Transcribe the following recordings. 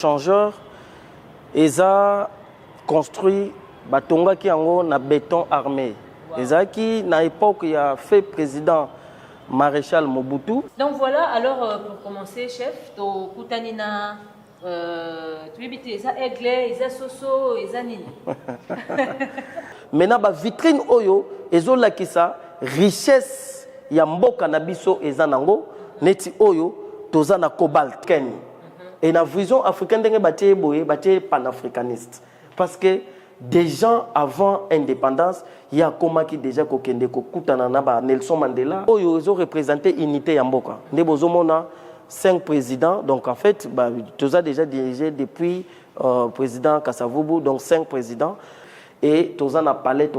Changeur, ils ont construit Batonga qui en na béton armé. Ils ont qui na époque il a fait président maréchal Mobutu. Donc voilà, alors pour commencer, chef, to kutanina tu veux ils ont aiglé, ils ont soso, ils ont nini. Maintenant ba vitrine oyo ezo lakisa richesse ya mboka na biso ezanango neti oyo toza na cobalt ken. Et la vision africaine est panafricaniste. Parce que des gens avant l'indépendance, il y a comment qui déjà Nelson Mandela, ils ont représenté l'unité Yamboka. Nous avons 5 présidents, donc en fait, tous a déjà dirigé depuis le président Kasavubu, donc 5 présidents. Et tous a parlé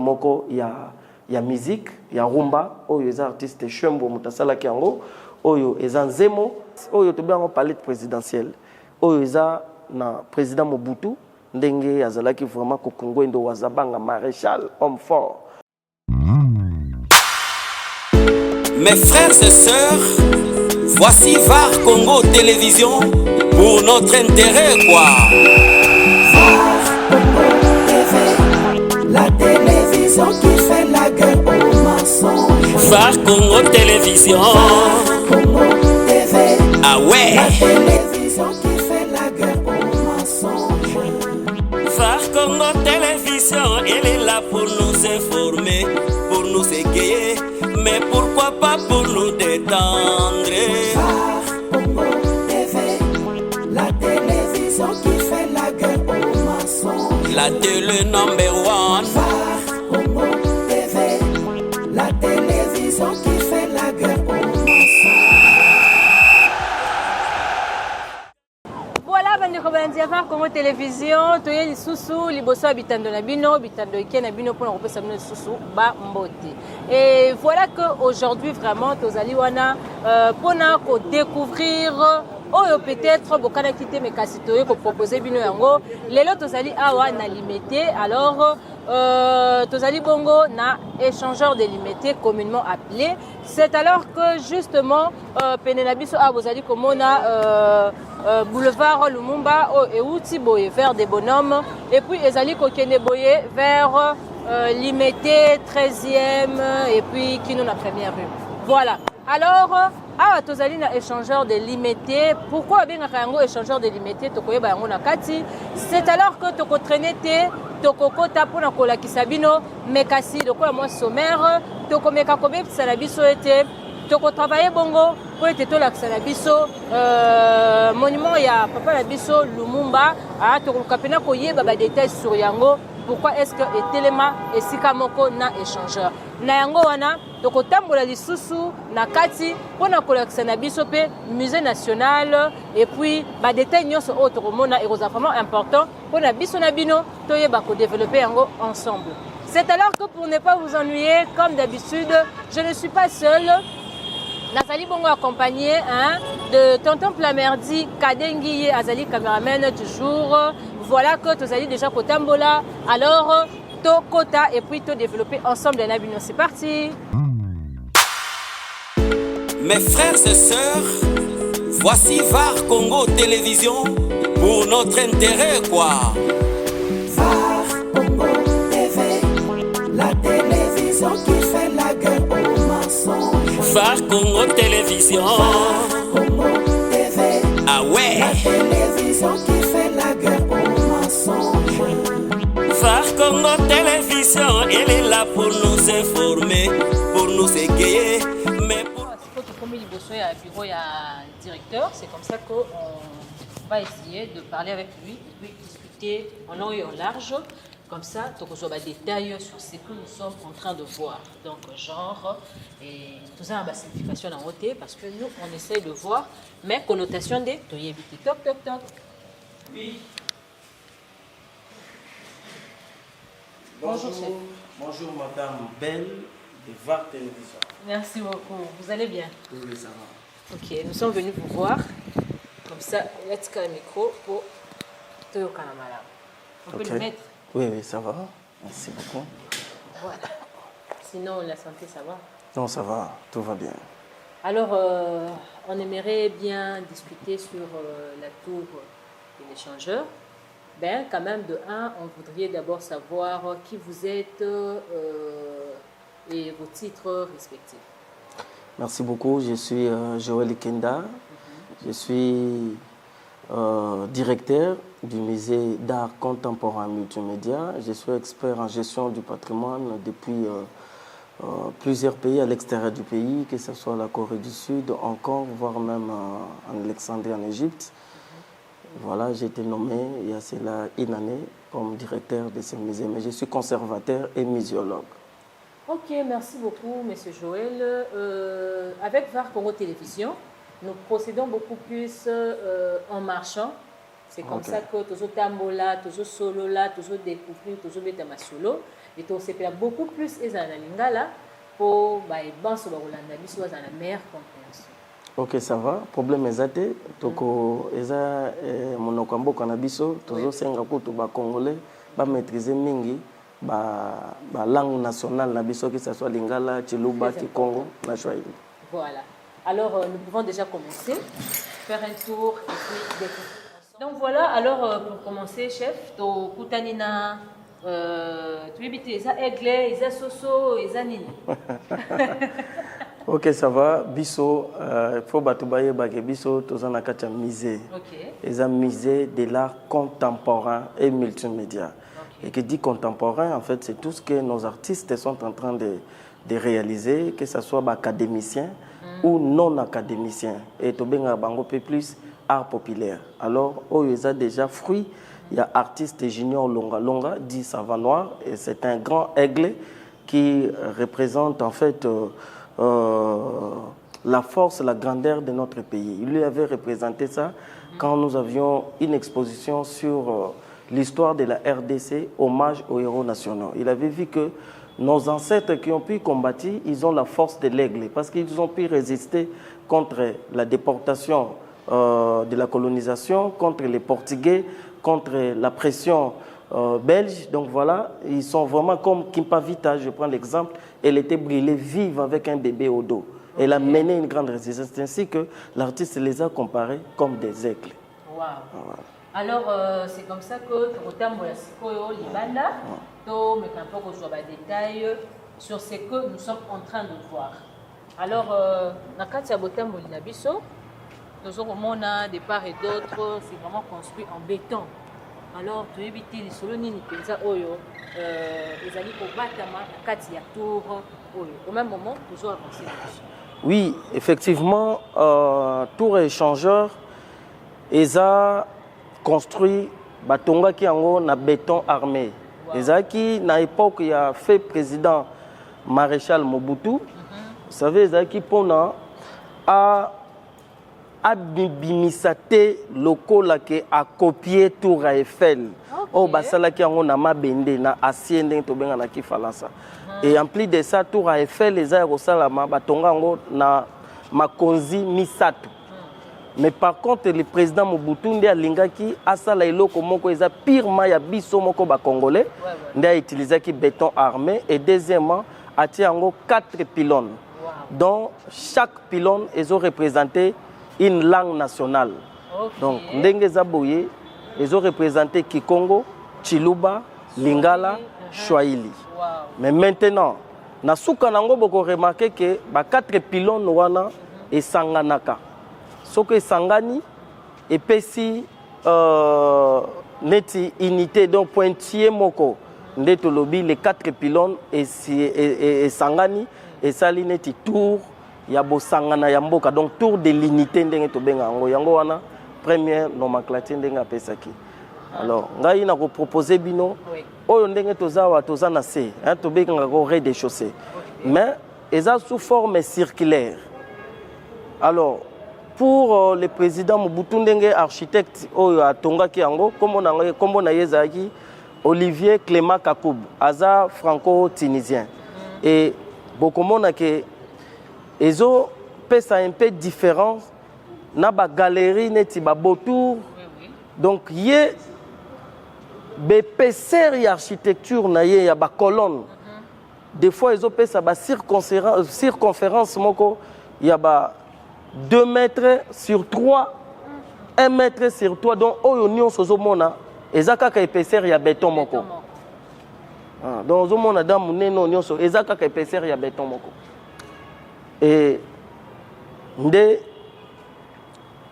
il y a musique, il y a rumba, il y a des artistes Shumbo, Mutasala Kiango, il y a Zemo, il y a parlé présidentiel. Oyoza na président Mobutu ndenge azalaki vraiment ko Congo ndo wazabanga maréchal homme fort. Mes frères et sœurs, voici VAR Congo Télévision pour notre intérêt quoi. VAR Congo TV, la télévision qui fait la guerre aux mensonges. VAR Congo Télévision. VAR Congo TV, ah ouais. La télévision qui VAR Congo Télévision, elle est là pour nous informer, pour nous égayer, mais pourquoi pas pour nous détendre. VAR Congo TV, la télévision qui fait la guerre aux mensonges. La télé number 1. VAR Congo TV, la télévision qui fait la guerre aux mensonges. VAR Congo Télévision, tu es sous liboso bitando na bino, bitando ike na bino pour na repesa bino sous ba mbote. Et voilà que aujourd'hui vraiment tozali wana pour na ko découvrir oyo peut-être bokana kité mais kasi toye ko proposer bino yango lelo tozali awa na limité alors tozali bongo na échangeur de limité communément appelé. C'est alors que justement penenabiso a bozali komona boulevard Lumumba et outi boye vers des bonhommes et puis ezali kokene boye vers limité 13e et puis kino na première rue. Voilà. Alors ah tozali na échangeur de limité. Pourquoi bengaka yango échangeur de limité tokoyeba yango na kati? C'est alors que toko traîner te tokokota pona kolakisa bino mekasi lokola moi sommaire tokomeka kobebisa na biso ete toko travailler bongo pour ete tolakisa na biso monument ya papa na biso Lumumba tokoka pena koyeba ba détails sur yango. Pourquoi est-ce que etelema esika moko na échangeur na yango wana tokotambola lisusu na kati pona kolakisa na biso pe musée national et puis ba détails nyonso oyo tokomona ekozala vraiment important pona biso na bino toyeba ko développer yango ensemble. C'est alors que pour ne pas vous ennuyer comme d'habitude, je ne suis pas seule. Nazali bongo accompagné de tonton Plamerdi Kadengi Azali caméraman toujours. Voilà que tozali déjà kotambola. Alors to kota et puis to développer ensemble les nabino. C'est parti. Mes frères et sœurs, voici VAR Congo Télévision pour notre intérêt quoi. VAR Congo TV, la télévision qui fait la guerre aux mensonges. VAR Congo Télévision. VAR Congo TV, ah ouais. La télévision qui fait la guerre aux mensonges. VAR Congo Télévision, elle est là pour nous informer, pour nous égayer, mais pour... Comme il bosse à bureau et directeur, c'est comme ça qu'on va essayer de parler avec lui et puis discuter en long et en large. Comme ça, tu as des détails sur ce que nous sommes en train de voir. Donc, genre, et tout ça, la signification en côté, parce que nous, on essaie de voir, mais connotation des toc, toc, toc. Oui. Bonjour, chef. Bonjour, madame Belle de VAR Télévision. Merci beaucoup. Vous allez bien? Oui, ça va. Ok, nous sommes venus vous voir. Comme ça, let's go le micro pour Toyo Kanamala. On peut le mettre? Oui, ça va. Merci beaucoup. Voilà. Sinon, la santé, ça va? Non, ça va. Tout va bien. Alors, on aimerait bien discuter sur la tour téléchangeur. Ben, quand même, de un, on voudrait d'abord savoir qui vous êtes et vos titres respectifs. Merci beaucoup. Je suis Joël Ikenda. Je suis directeur du musée d'art contemporain multimédia. Je suis expert en gestion du patrimoine depuis plusieurs pays à l'extérieur du pays, que ce soit la Corée du Sud, Hong Kong, voire même en Alexandrie, en Égypte. Voilà, j'ai été nommé il y a cela une année comme directeur de ce musée, mais je suis conservateur et muséologue. Ok, merci beaucoup, M. Joël. Avec VAR Congo Télévision, nous procédons beaucoup plus en marchant. C'est comme ça que tous tambola, tous solo là, tous découvrir, tous bêta solo. Et tous c'est beaucoup plus et en lingala pour ban sur Rolanda, soit dans la meilleure compréhension. Ok, ça va. Problème ezate. Toko eza monokambo kanabiso. Tous senga kutu ba congolais ba maîtriser mingi ba langue nationale na biso que ce soit lingala, chiluba, kikongo, na swahili. Voilà. Alors nous pouvons déjà commencer, faire un tour et puis découvrir. Donc voilà, alors pour commencer, chef, to kutanina tu habiter eza aigle, eza soso, eza nini. Ok, ça va. Biso, il faut batubaye bagé biso, tozana kacha musée. Ok. Eza musée de l'art contemporain et multimédia. Okay. Et qui dit contemporain, en fait, c'est tout ce que nos artistes sont en train de réaliser, que ce soit académiciens ou non académiciens. Et tobenga bango peu plus art populaire. Alors, ils ont déjà fruit. Il y a artiste Junior Longa Longa, dit Savant Noir, et c'est un grand aigle qui représente en fait la force, la grandeur de notre pays. Il lui avait représenté ça quand nous avions une exposition sur l'histoire de la RDC, hommage aux héros nationaux. Il avait vu que nos ancêtres qui ont pu combattre, ils ont la force de l'aigle parce qu'ils ont pu résister contre la déportation de la colonisation, contre les Portugais, contre la pression belge. Donc voilà, ils sont vraiment comme Kimpa Vita, je prends l'exemple. Elle était brûlée vive avec un bébé au dos. Elle a mené une grande résistance. C'est ainsi que l'artiste les a comparés comme des aigles. Wow. Voilà. Alors, c'est comme ça que Rotambola Sikoyo Libanda, to mekampo ko des détails sur ce que nous sommes en train de voir. Alors, nakati ya Botambola na biso, nous avons de part et d'autre, c'est vraiment construit en béton. Alors, tu évites les solonini penza oyo, les amis au batama nakati ya tour oyo. Au même moment, toujours avancé. Oui, effectivement, tour échangeur, ESA construit batonga ki yango na béton armé. ESA qui na époque il a fait président maréchal Mobutu. Vous savez ESA qui pona a abimisate lokola ke a copier tour à Eiffel. Oh basala ki yango na mabende na acier ndenge to benga na ki falansa. Et en plus de ça tour à Eiffel ESA rosalama batonga yango na makonzi misato. Mais par contre, le président Mobutu nde alingaki asala eloko moko eza pirement ya biso moko ba congolais nde a utilisé ki béton armé et deuxièmement a tia yango 4 pylônes dont chaque pylône ils ont représenté une langue nationale. Donc ndenge za boye ils ont représenté Kikongo, Chiluba, Lingala, Swahili. Mais maintenant na suka nango boko remarquer que ba 4 pylônes wana esanganaka. Ce que Sangani et Pessi neti unité donc pointier moko ndeto lobi les 4 pylônes et Sangani et sali neti tour ya bo sangana ya mboka donc tour de l'unité ndenge to benga ngo yango wana première nomenclature ndenge pesaki. Alors ngai na ko proposer bino oyo ndenge tozawa tozana C hein to benga ngo rez-de-chaussée mais eza sous forme circulaire. Alors pour le président Mobutu ndenge architecte oyo atongaki yango kombo na yezaki Olivier Clément Kakoub aza franco-tunisien et bokomona que ezo pesa un peu différent na ba galerie neti ba botour donc yé bepesser y architecture na ye ya ba colonne des fois ezo pesa ba circonférence moko ya ba 2 mètres sur 3, 1 mètre sur toi, donc oyo nyonso ozomona eza kaka épaisseur ya béton moko. Donc ozomona dans muneno nyonso eza kaka épaisseur ya béton moko. Et nde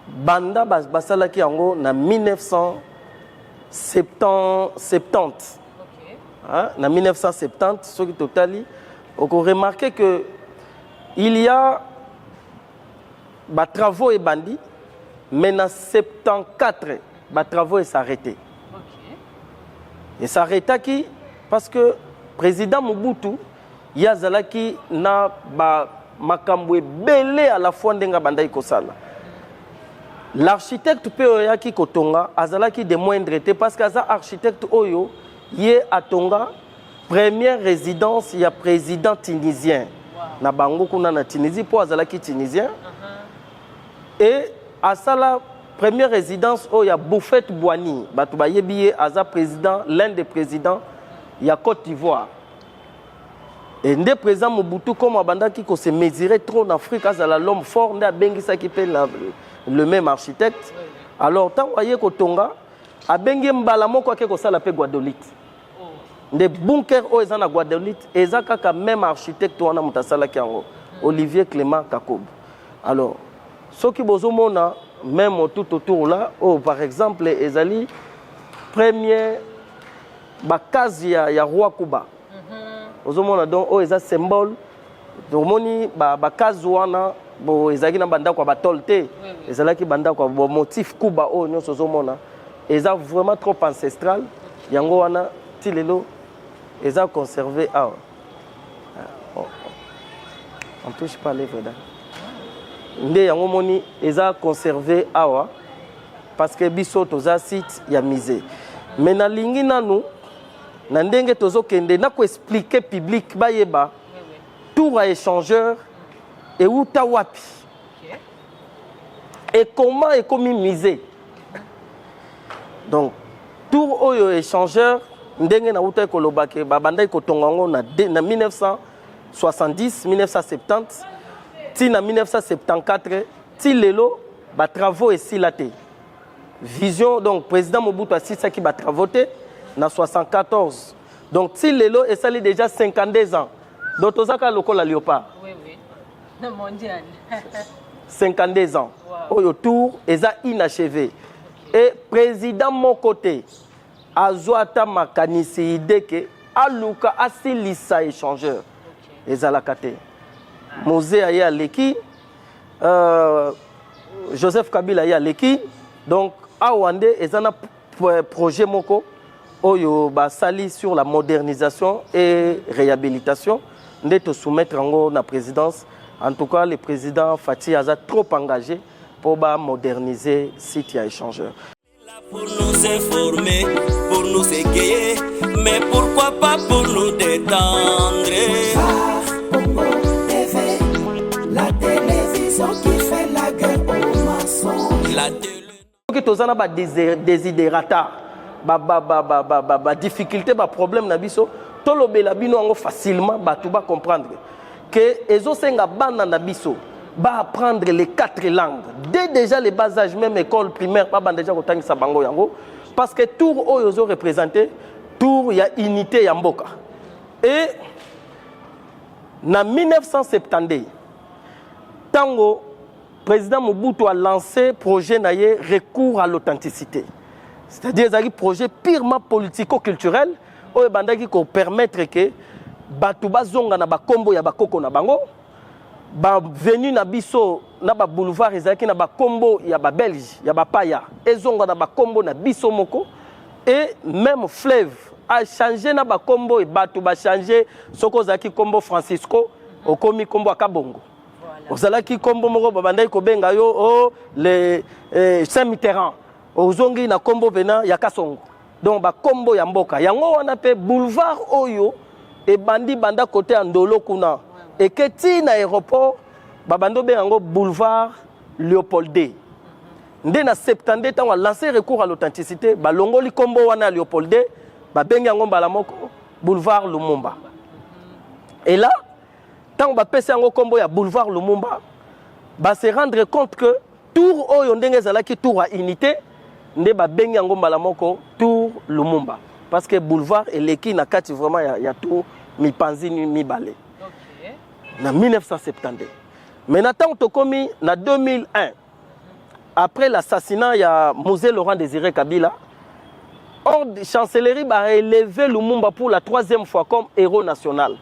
banda basalaki yango na 1970. Hein, en 1970, ce qui totali, on remarqué que il y a des travaux et bandits, mais en 74, les travaux s'arrêté. Et s'arrêta qui parce que le président Mobutu, il y a zalaki na makambwe belé à la fois ndenga bandai kosala. L'architecte Peoyaki Kotonga azalaki de moindre parce que ça architecte Oyo yé à Tonga première résidence il y a président tunisien na bango kuna na Tunisie pour azalaki tunisien et à ça la première résidence il y a Bouffette Boigny batu bayebi aza président l'un des présidents il y a Côte d'Ivoire et ndé président Mobutu comme abandaki ko se mesurer trop en Afrique azala l'homme fort ndé bengisa qui peut le même architecte. Alors tant voyez Kotonga a bengi mbala moko ke ko sala pe Guadeloupe. Des bunkers au ezana Guadeloupe ezaka ka même architecte wana mutasala kiango Olivier Clément Kakob. Alors ceux qui bozomona même tout autour là par exemple ezali premier bakazi ya roi Kuba. Ozomona donc eza symbole domoni bakazi wana bo ezaki na banda kwa batolte ezalaki banda kwa bo motif Kuba o nyonso zomona eza vraiment trop ancestral yango wana tilelo eza conservé ah on touche pas les verdad nde yango moni eza conservé awa parce que biso toza site ya musée mais na lingi nanu na ndenge tozokende na ko expliquer public bayeba tour à échangeur et où ta wapi et comment est commis musée donc tour oyo échangeur ndenge na uta ekolobake babanda ikotongango na 1970 1970 ti na 1974 ti lelo ba travaux esilate vision donc président Mobutu asisaki ba travaux te na 74 donc ti lelo esali déjà 52 ans donc tozaka lokola Léopard mondial 52 ans oyo tour eza inachevé et président mon côté azwata makanisi ideke aluka asilisa échangeur ezalaka te musée aye aleki Joseph Kabila aye aleki donc awande ezana projet moko oyo basali sur la modernisation et réhabilitation nde to soumettre ngo na présidence. En tout cas, le président Fatih a trop engagé pour moderniser le site à échangeur. Pour nous informer, pour nous égayer, mais pourquoi pas pour nous détendre. Congo TV, la télévision qui fait la guerre aux mensonges. La télé. Que tu as des désiderata, difficulté, problème na biso, to lobela bino facilement tu vas comprendre. Que ezosenga bana na biso ba apprendre les 4 langues dès déjà les bas âges même école primaire pas déjà kotangisa bango yango parce que tour oyo zo représenter tour ya unité ya mboka et na 1970 tango président Mobutu a lancé projet naye recours à l'authenticité c'est-à-dire un projet purement politico-culturel oyo bandaki ko permettre que batu bazonga na bakombo ya bakoko na bango ba venu na biso na ba boulevard ezaki na bakombo ya ba belge ya bapaya ezonga na bakombo na biso moko et même fleuve a changé na bakombo et batu ba changer soko zaki kombo Francisco okomi kombo akabongo ozalaki kombo moko babandai ko benga yo oh le Saint-Mitterrand ozongi na kombo pena ya Kasongo donc bakombo ya mboka yango wana pe boulevard oyo et bandi banda côté Andolo kuna et que ti na aéroport babando bengo boulevard Léopoldé ndé na 70 temps a lancé recours à l'authenticité balongoli kombo wana Léopoldé ba bengi ngo mbala moko boulevard Lumumba et là tant ba pesa ngo kombo ya boulevard Lumumba ba se rendre compte que tour oyo ndenge ezalaki tour à unité nde babengi yango mbala moko tour Lumumba parce que boulevard eleki na kati vraiment ya tour mipanzi mibale na 1972. Maintenant tant tokomi na 2001 après l'assassinat ya Mosé Laurent Désiré Kabila, chancellerie a élevé Lumumba pour la 3e fois comme héros national.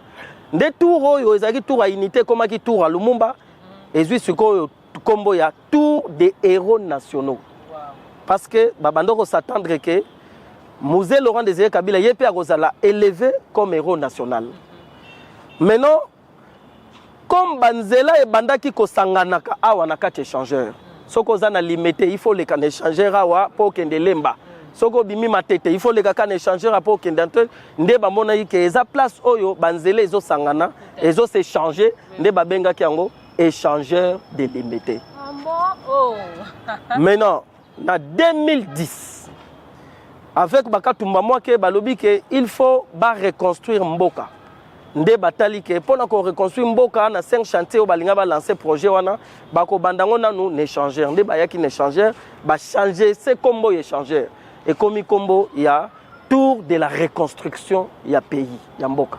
Des tours oyo ezaki tour à unité comme qui tour à Lumumba et ce combo ya tour des héros nationaux. Parce que babandoko s'attendre que Mosé Laurent Désiré Kabila yepe akozala élevé comme héros national. Maintenant comme banzela et bandaki ko sanganaka awa na kati échangeur. Soko zana limité il faut les kan échangeur awa pour kende lemba. Soko bimi matete il faut les kan échangeur pour kende nde ba mona yike eza place oyo banzela ezo sangana ezo s'échanger nde babenga kiango échangeur de limité. Maintenant en 2010 avec Bakatumba Mwake balobi ke il faut reconstruire Mboka. Nde batali ke pona ko reconstruire Mboka na 5 chantiers au balinga ba lancer projet wana bako bandango nanu n'échangeur nde bayaki n'échangeur ba changer c'est combo échangeur et comme combo il y a tour de la reconstruction ya pays ya Mboka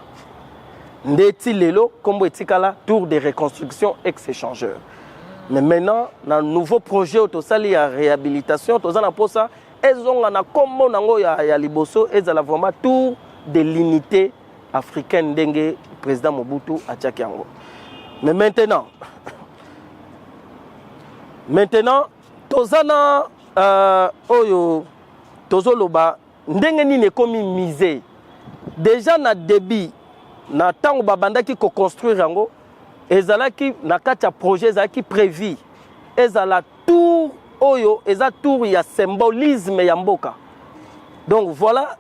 nde ti lelo combo etikala tour de reconstruction ex échangeur. Mais maintenant na nouveau projet au tosali ya réhabilitation tozana posa ezonga na combo nango ya liboso ezala vraiment tour de l'unité africaine dengue président Mobutu atiaki yango. Mais maintenant tozana oyo tozoloba ndenge nini komi misé déjà na débit na tango babandaki ko construire yango ezalaki na kati ya projet ezalaki prévu ezala tour oyo eza tour ya symbolisme ya mboka. Donc voilà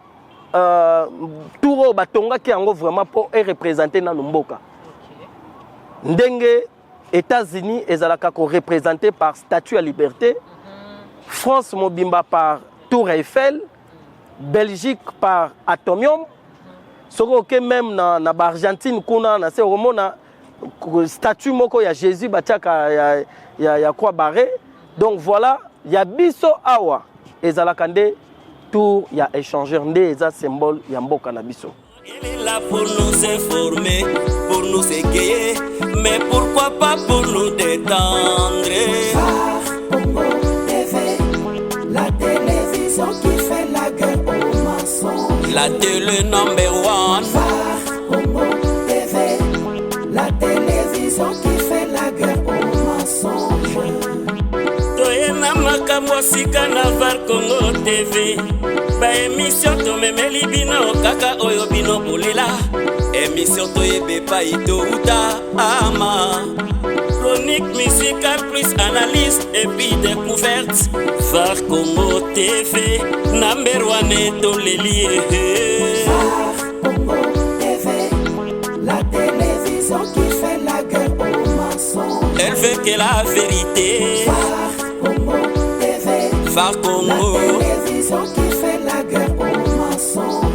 tour batonga ki yango vraiment pour représenter na mboka. Ndenge États-Unis ezalaka ko représenté par Statue à Liberté, France mobimba par Tour Eiffel, Belgique par Atomium, soko ke même na Argentine kuna na se romona statue moko ya Jésus batiaka ya croix barrée. Donc voilà, ya biso awa ezalaka nde tour ya échangeur nde eza symbole ya mboka na biso. Il est là pour nous informer, pour nous égayer, mais pourquoi pas pour nous détendre. Congo TV, la télévision qui fait la guerre aux mensonges. La télé number one. Congo TV, la télévision qui fait la guerre aux mensonges. Toyena makambo sika na VAR Congo TV. Ba émission to memeli bino kaka oyo bino bolela. Émission to yebe pa ito uta ama. Chronique musicale plus analyse et puis découverte. VAR Congo TV number one to lelie. Congo TV, la télévision qui fait la guerre aux mensonges. Elle veut que la vérité. Congo TV, VAR Congo, la télévision qui fait la guerre aux mensonges.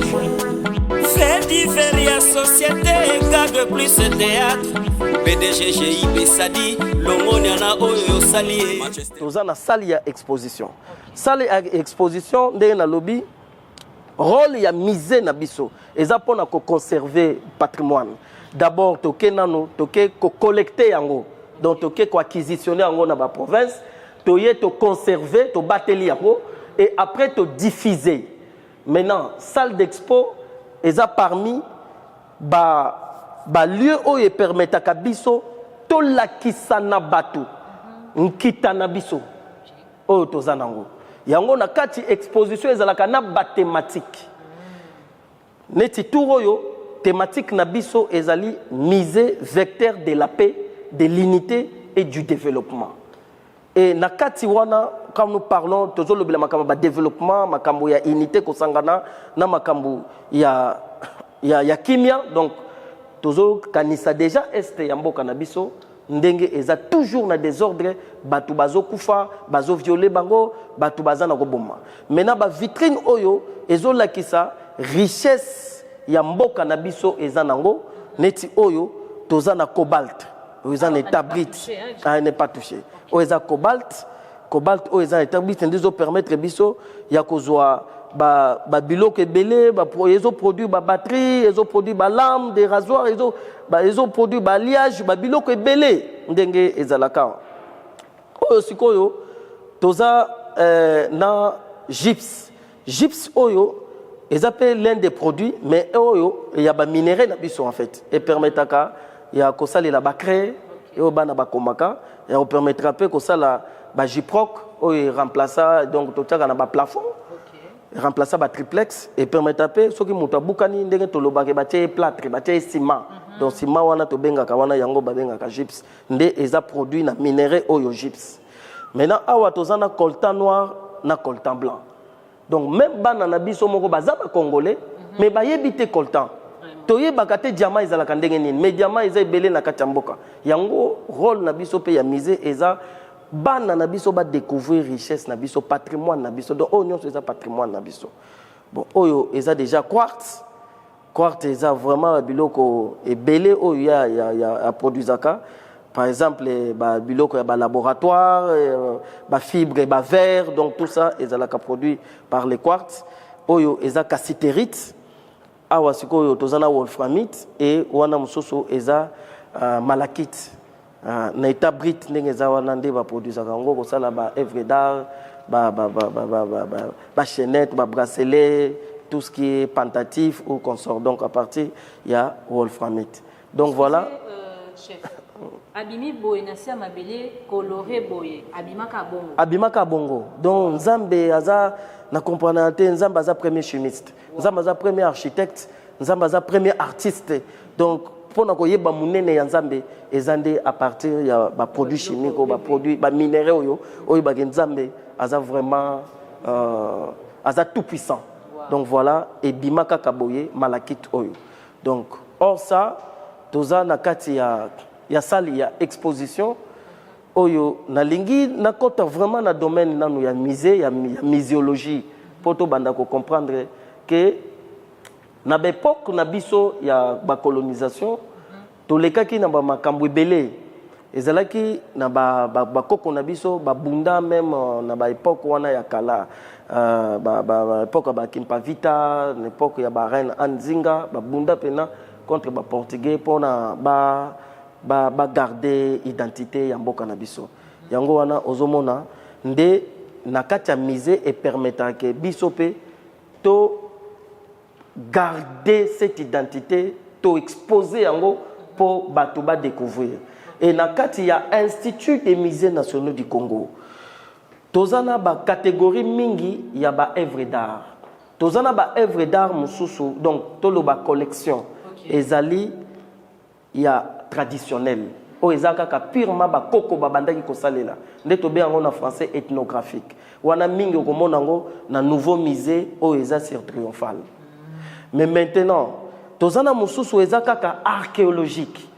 fait divers et société, gag plus théâtre. PDG GIB Sadi, Longoniana Oyo Sali. Tozana salle ya exposition. Salle ya exposition ndenge na lobby rôle ya misé na biso eza pona ko conserver patrimoine. D'abord toke nano toke ko collecter yango. Donc toke ko acquisitionner yango na ba province, toye to conserver, to bateli yango et après to diffuser. Maintenant salle d'expo eza parmi ba lieu oyo permetaka biso to lakisa na bato nkita na biso oyo tozana ngo yango na kati exposition ezalaka na ba thématique neti tour oyo thématique na biso ezali mise vecteur de la paix, de l'unité et du développement. Et na kati wana quand nous parlons tozolobela makambo ba développement makambo ya unité kosangana na makambo ya kimia. Donc tozo kanisa déjà este ya mboka na biso ndenge eza toujours na désordre batu bazo kufa bazo violer bango batu bazana koboma. Maintenant ba vitrine oyo ezo lakisa richesse ya mboka na biso eza nango neti oyo toza na cobalt oyo eza na tabrite n'est pas touché oyo eza cobalt cobalt oyo eza établi nde ezopermettre biso ya kozwa biloko ebele ezoproduire babatterie, ezoproduire balame de rasoir, ezoproduire baliage, biloko ebele ndenge ezalaka oyo. Sikoyo toza na gypse oyo eza pe l'un des produits, mais oyo ya baminerai na biso en fait epermetaka ya kosalela bacré oyo bana bakomaka, ya opermettra pe kosala bajiproc oyo remplaça donc totiaka na baplafond, remplaça batriplex et permettra pe soki moto abukani ndenge tolobaka batie plâtre batie ciment, donc ciment wana tobengaka wana yango babengaka gypse, nde eza produit na minerai oyo gypse. Maintenant awa toza na coltan noir na coltan blanc, donc même bana na biso moko baza ba congolais mais bayebi te coltan, toyebaka te diamant ezalaka ndenge nini, mais diamant eza ebele na kati ya mboka yango. Rôle na biso pe ya musée eza bana na biso ba découvrir richesse na biso, patrimoine na biso, donc oyo nyonso eza patrimoine na biso. Bon oyo eza déjà quartz eza vraiment biloko ebele oyo ya produisaka. Par exemple, biloko ya laboratoire, fibre, verre, donc tout ça ezalaka produit par les quartz. Oyo eza cassiterite, awa sikoyo tozana wolframite, et wana mususu eza malachite. Na état brite ndenge eza wana nde baproduisaka yango kosala œuvre d'art, chaînette, bracelet, tout ce qui est pentatif ou consort, donc à partir il y a wolframite. Donc voilà. Chef. Abimi boye na sia mabele coloré boye abimaka bongo, donc nzambe aza na comprendre te, nzambe aza premier chimiste, nzambe aza premier architecte, nzambe aza premier artiste, donc pona koyeba munene ya nzambe ezande à partir ya ba produits chimiques ou ba produits ba minéraux oyo ba nzambe aza vraiment aza tout puissant. Donc voilà, et bimaka kaboye malachite oyo. Donc or ça toza na kati ya salle ya exposition oyo na lingi na kota vraiment na domaine nanu ya musée ya muséologie poto banda ko comprendre que na l'époque na biso ya ba colonisation to lekaki na ba makambo ebele ezalaki na ba koko na biso ba bunda même na ba époque wana ya kala ba époque ba Kimpavita, l'époque ya ba reine Anzinga ba bunda pena contre ba portugais pona ba garder identité ya mboka na biso. Yango wana ozomona nde na kati ya musée et permettra que biso pe to garder cette identité, to exposer yango pour bato ba découvrir. Et na kati ya Institut des musées nationaux du Congo tozana ba catégorie mingi ya ba œuvre d'art, tozana ba œuvre d'art mususu, donc tolo ba collection ezali ya traditionnel o ezaka ka purement ba koko ba bandaki ko salela nde to be yango na français ethnographique wana mingi ko mona ngo na nouveau musée o eza sur Triomphal. Mais maintenant tozana mususu ezaka ka archéologique,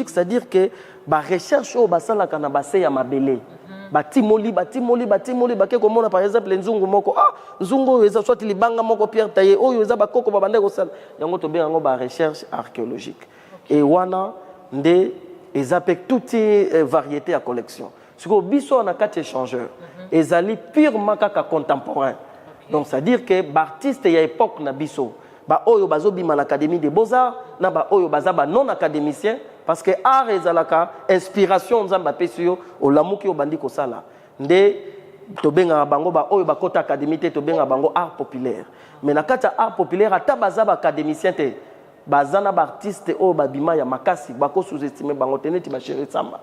c'est-à-dire que ba recherche o basala kana base ya mabele batimoli bake komona par exemple nzungu moko nzungu eza soit libanga moko pierre taillé oyo eza bakoko babande ko sala yango to be yango ba recherche archéologique. Et wana nde eza pe toute variété à collection siko biso na kati échangeur ezali purement kaka contemporain, donc c'est à dire que artiste ya époque na biso ba oyo bazobima l'Académie des Beaux-Arts na ba oyo bazaba non académicien parce que art ezalaka inspiration nzamba pesio olamuki obandi ko sala nde tobenga bango ba oyo bakota académie te tobenga bango art populaire. Mais na kati art populaire ata bazaba académicien te bazana ba artiste o babima ya makasi bako sous-estimer bango te neti ba chéri samba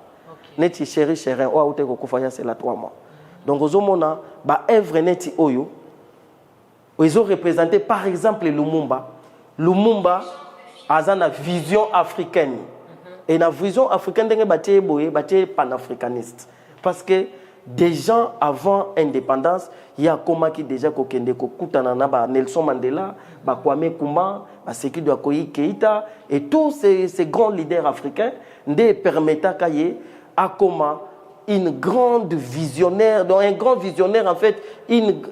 neti chéri chérin o aute ko kufanya c'est la 3 mois. Donc ozomona ba œuvre neti oyo ils ont représenté par exemple Lumumba a une vision africaine. Et la vision africaine est panafricaniste. Parce que des gens avant l'indépendance, il y a qui déjà Nelson Mandela, Kwame Nkrumah, Sékou Keïta, et tous ces grands leaders africains permettent à comment une grande visionnaire, donc un grand visionnaire en fait,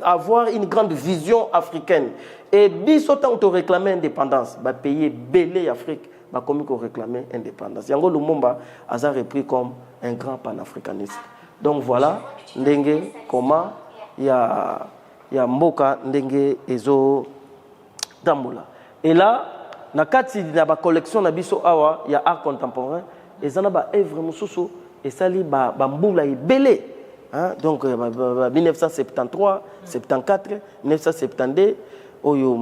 avoir une grande vision africaine. Et bisotant on réclamait l'indépendance, bah pays belé Afrique, comme on réclamait l'indépendance. Yango Lumumba a repris comme un grand panafricaniste. Donc voilà, ndenge comment ya mboka ndenge ezo tambola. Et là, na kati na ba collection na biso awa ya art contemporain, ezana ba œuvre mususu esali ba mbula ebele. Hein? Donc 1973, 74, 1972 oyo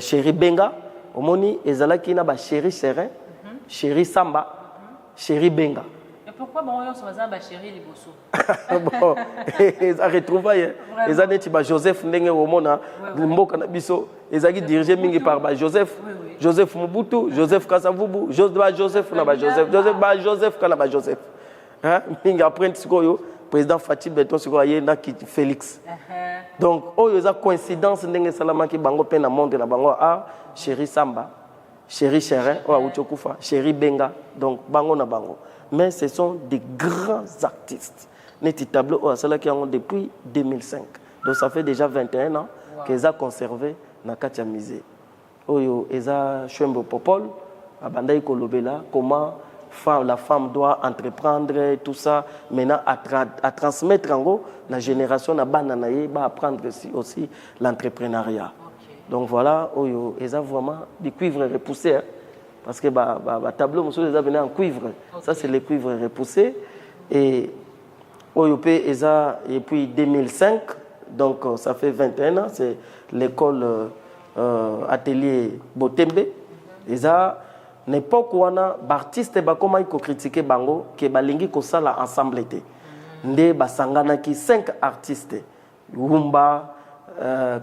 Chéri Benga, omoni ezalaki na ba Chéri Serin, Chéri Samba, Chéri Benga. Et pourquoi bon on se va ba Chéri Liboso? Bon, ils a retrouvé ils a dit ba Joseph ndenge omona mboka na biso ezaki dirigé mingi par ba Joseph. Joseph Mobutu, Joseph Kasavubu, Joseph na ba Joseph, Joseph kana ba Joseph. Hein? Mingi après sikoyo président Fatih Beton sikoyo na ki Félix. Donc oh yoza coïncidence ndenge salama ki bango pe na monde na bango Chéri Samba, Chéri Cherin, Ouchokufa, Chéri Benga. Donc bango na bango. Mais ce sont des grands artistes. Neti tableau au Asala qui ont depuis 2005. Donc ça fait déjà 21 ans qu'ils ont conservé dans Katia Musée. Oyo eza Chwembo Popol, Abandai Kolobela, comment la femme doit entreprendre tout ça maintenant à transmettre en gros la génération na bananaye va apprendre aussi l'entrepreneuriat. Donc voilà, oyo eza vraiment des cuivres repoussés. Hein. Parce que le tableau, monsieur, les a venu en cuivre. Okay. Ça, c'est les cuivres repoussés. Et OIOP, et puis 2005, donc ça fait 21 ans, c'est l'école atelier Botembe. Ils ont une époque où on a des artistes qui critiquent Bango, qui balingi ko sala ensemble. Nde basangana ki 5 artistes. Wumba,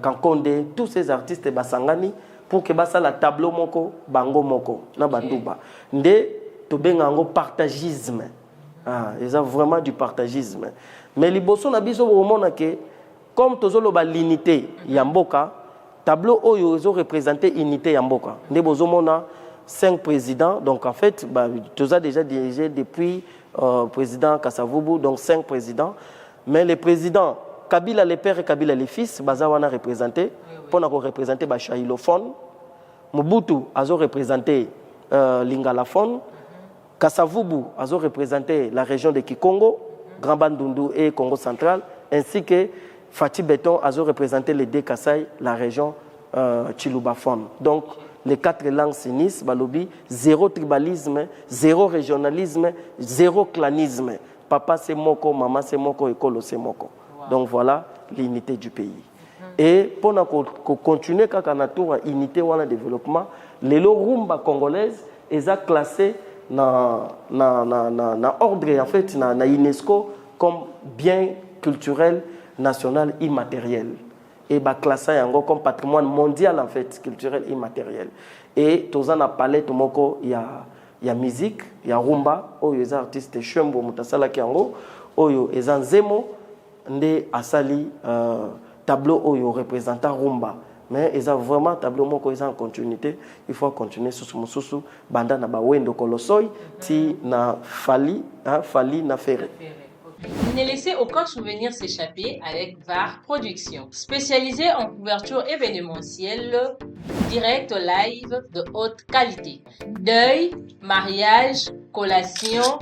Kankonde, tous ces artistes basangani. Pour que basa la tableau moko bango moko na banduba nde to bengango partagisme ils ont vraiment du partagisme mais liboso na biso bomona ke comme tozolo ba l'unité ya mboka tableau oyo ils ont représenté unité ya mboka nde bozomona 5 présidents donc en fait toza déjà dirigé depuis président Kasavubu donc 5 présidents mais les présidents Kabila les pères et Kabila les fils, Bazawana représenté, pour nous représenter Bachaïlophone, Mobutu a représenté Lingalaphone, Kasavubu a représenté la région de Kikongo, Grand Bandundu et Congo central, ainsi que Fatih Beton a représenté les deux Kassai, la région Chilubaphone. Donc les 4 langues s'unissent, Balobi, zéro tribalisme, zéro régionalisme, zéro clanisme. Papa c'est Moko, maman c'est Moko, école c'est Moko. Donc voilà l'unité du pays. Et pour continuer quand on a tour unité ou en développement, les rumba congolaises ils ont classé dans ordre en fait na UNESCO comme bien culturel national immatériel et ba classé comme patrimoine mondial en fait culturel immatériel. Et tous en a parlé tout moko il y a musique, il y a rumba, oyo les artistes Chwembo mutasala kiango, oyo ezan zemo nde asali tableau oyo représentant rumba mais ils ont vraiment tableau moko ils en continuité il faut continuer susu banda na bawendo kolosoi ti na fali na ferré. Ne laissez aucun souvenir s'échapper avec VAR Productions, spécialisée en couverture événementielle, direct live de haute qualité. Deuil, mariage, collation,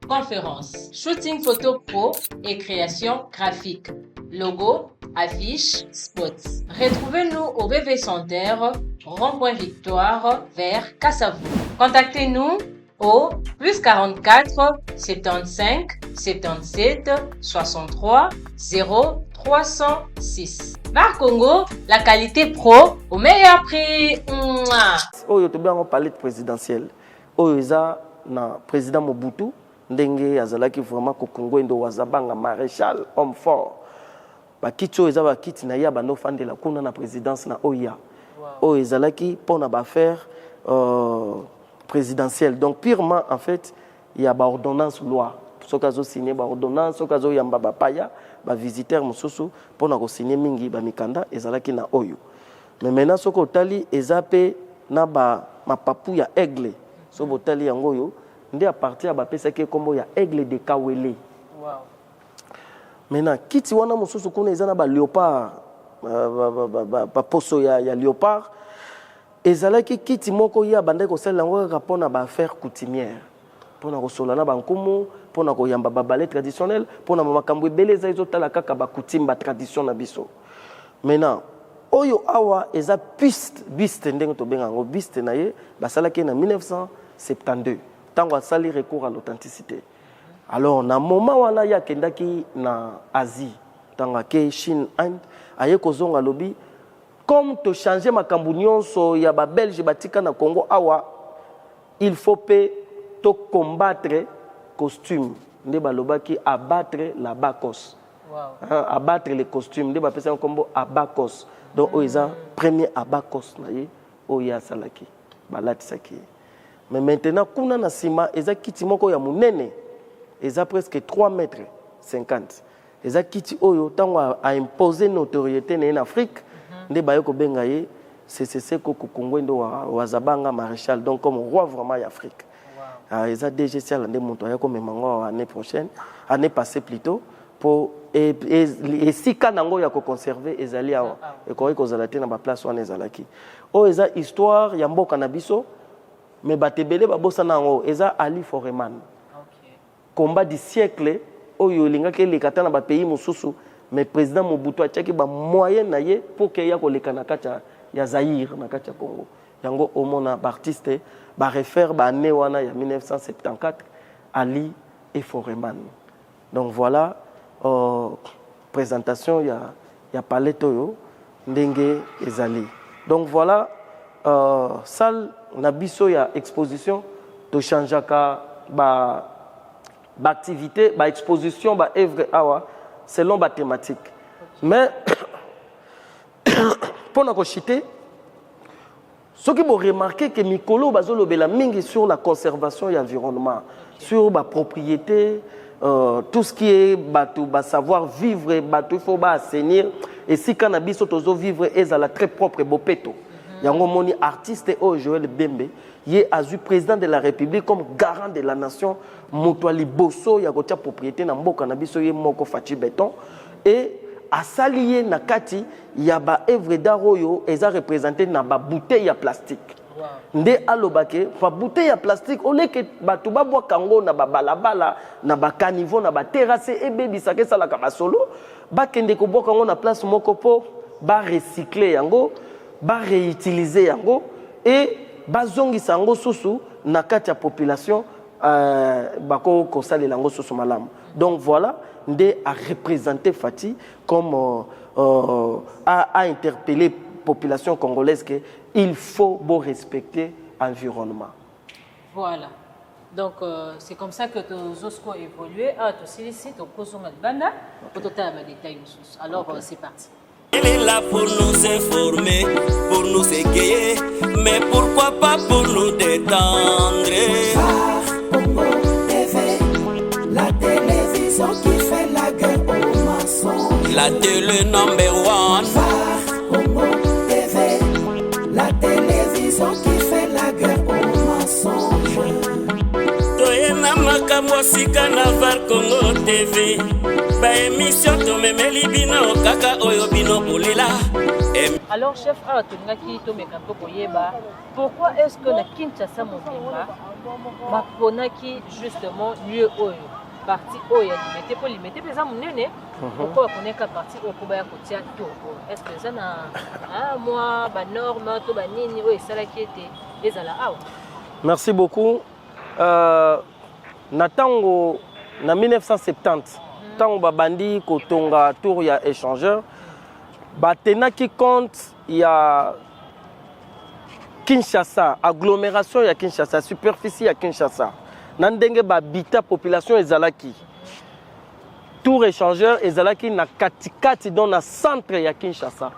conférence, shooting photo pro et création graphique, logo, affiches, spots. Retrouvez-nous au VV Center, Rond-Point Victoire, vers Kassavou. Contactez-nous au plus 44 75 77 63 0 306. VAR Congo, la qualité pro au meilleur prix. Oyo to bien on parler de présidentiel. Oyo za na président Mobutu ndenge azalaki vraiment ko Congo ndo wazabanga maréchal homme fort. Ba kitso eza ba kiti na ya bando fandela kuna na présidence na OIA. Oyo ezalaki pona ba faire présidentielle. Donc purement en fait, il y a ba ordonnance loi. Sokazo signé ba ordonnance, sokazo yamba ba paya, ba visiteur mususu pona ko signer mingi ba mikanda ezalaki na oyo. Mais maintenant soko tali ezape na ba mapapu ya aigle. So botali yango yo ndi a partir ba pesa ke kombo ya aigle de Kawele. Wow. Maintenant kiti wana mususu kuna ezana ba léopard ba poso ya léopard. Ezalaki kiti moko ya bande ko sala ngo rapport na ba affaire coutumière. Pona ko sola na bankumu pour na koyamba ba ballet traditionnel pour na makambo ebeleza ezotala kaka ba coutume ba tradition na biso. Maintenant oyo awa eza piste ndenge to benga ngo piste na ye basalaki na 1972 tango asali recours à l'authenticité. Alors na moment wana ya kendaki na Asie tango ke Chine Inde aye kozonga lobi comme to changer makambo nyonso ya ba Belge batika na Congo awa il faut to combattre costume nde balobaki abattre la bakos. Wow. Abattre les costumes nde bapesa kombo abakos. Donc oiza premier abakos na ye oya salaki balatisaki. Mais maintenant kuna na sima eza kiti moko ya munene eza presque 3 mètres 50. Eza kiti oyo tango a imposer notoriété en Afrique nde bayo ko benga ye CCC Koko Kongwendo wa Zabanga Maréchal, donc comme roi vraiment d'Afrique. Wow. Eza DG Siala nde monto ya ko memango année prochaine, année passée plutôt pour et si kanango ya ko conserver ezali awa et ko kozalate na ba place wana ezalaki. O eza histoire ya mboka na biso mais batebele babosa nango eza Ali Foreman. Okay. Combat du siècle oyo lingaki lekata na ba pays mususu mais président Mobutu atiaki ba moyen na ye pour que ya ko lekana kata ya Zaïre na kati ya Congo. Yango omona ba artiste ba refaire ba année wana ya 1974 Ali et Foreman. Donc voilà présentation ya palais toyo ndenge ezali. Donc voilà salle na biso ya exposition to changeaka ba activité ba exposition ba œuvre awa selon ba thématique. Mais pour nous chiter, ce qui vous remarqué que Mikolo bazolobela mingi sur la conservation et l'environnement, sur la propriété, tout ce qui est bateau, savoir vivre, bateau, il faut assainir. Et si cannabis auto vivre est à la très propre bopeto. Yango moni artiste o Joël Bembe, il est président de la République comme garant de la nation. Motoali bosso ya kotia propriété na mboka na biso ye moko fachi béton et asalié na kati ya ba œuvre d'art oyo eza représenté na ba bouteille ya plastique. Wow. Nde alobake ba bouteille ya plastique oleke batu ba bwa kango na ba balabala na ba caniveau na ba terrasse e bebisaka sala ka basolo ba kende ko boka ngo na place moko po ba recycler yango ba réutiliser yango et ba zongisa yango susu na kati ya population bako kosali lango susu malamu. Donc voilà Ndé a représenté Fati comme a interpellé la population congolaise qu'il faut respecter l'environnement. Voilà. Donc c'est comme ça que nos osco évolué. Ah, tu sais ici, tu poses un banda pour tout un détail. Alors c'est parti. Elle est là pour nous informer, pour nous égayer, mais pourquoi pas pour nous détendre. La télévision qui fait la guerre aux mensonges. La télé number one. Congo TV. La télévision qui fait la guerre aux mensonges. Toyena makambo sika na var Congo TV. Ba émission to memeli bino kaka oyo bino bolela. Alors chef Atunaki to mekampo koyeba. Pourquoi est-ce que la Kinshasa Mobimba baponaki justement lieu oyo partie oyo limité pour limiter les gens munene pourquoi connaître partie au pour ya kotia to est-ce que ça na moi ba norme to ba nini oyo sala qui était ezala awa. Merci beaucoup. Na tango na 1970 tango babandi kotonga tour ya échangeur batenaki compte ya Kinshasa, agglomération ya Kinshasa, superficie ya Kinshasa. Nandenge babita population ezalaki. Tour échangeur ezalaki na katikati dans na centre ya Kinshasa.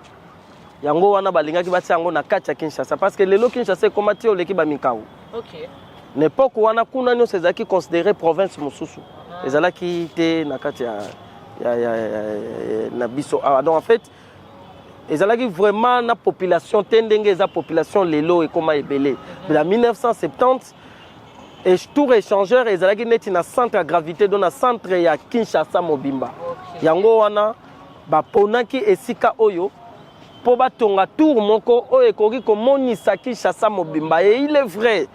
Yango wana balingaki bati yango na kati ya Kinshasa parce que lelo Kinshasa komati oleki ba mikau. OK. N'époque wana kuna nyo ezalaki considéré province mususu. Ezalaki te na kati ya na biso. Donc en fait et ça vraiment la population tendenge la population lelo et comment ebelé. En 1970 et tour échangeur et ça net na centre à gravité dans na centre ya Kinshasa Mobimba. Yango wana ba ponaki esika oyo po batonga tour moko oyo ekoki komonisa Kinshasa Mobimba et il est vrai.